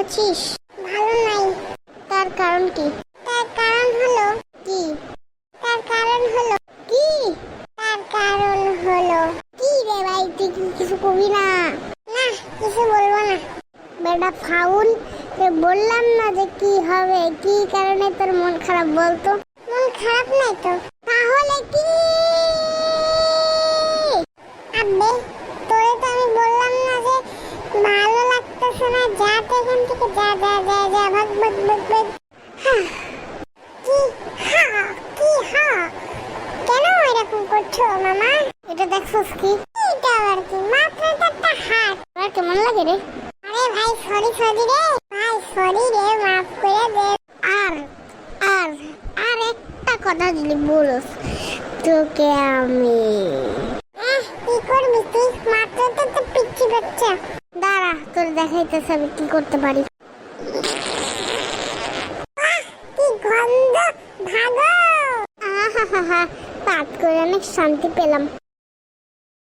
আছিস? ভালো নাই। তার কারণ কি? তার কারণ হলো কি? তার কারণ হলো কি? তার কারণ হলো কি রে ভাই, তুই কিছু কবি না? না, কিছু বলবো না। বেটা ফাউল, বললাম না যে কি হবে, কি কারণে তোর মন খারাপ বলতো? মন খারাপ নাই তো, তাহলে কি? আব্বে, তোরে তো আমি বললাম না যে ভালো লাগতেছে না, যা তো এখান থেকে, যা যা যা যা, ভাগ ভাগ ভাগ ভাগ। কি কি কেন এরকম করছো মামা? এটা দেখছস কি? এটা আবার কি? মাত্র তো একটা হাত। আর কেমন লাগে রে? আরে ভাই সরি রে ভাই, সরি রে, মাফ করে দে। আর আর আর একটা কথা যদি বলস তোকে আমি কি করবি তুই? মাত্র তো পিচ্ছি বাচ্চা। দাঁড়া, তোর দেখাইতেছে আমি কি করতে পারি। কি গন্ধ, ভাগো। আহা হা হা, পাত করে অনেক শান্তি পেলাম।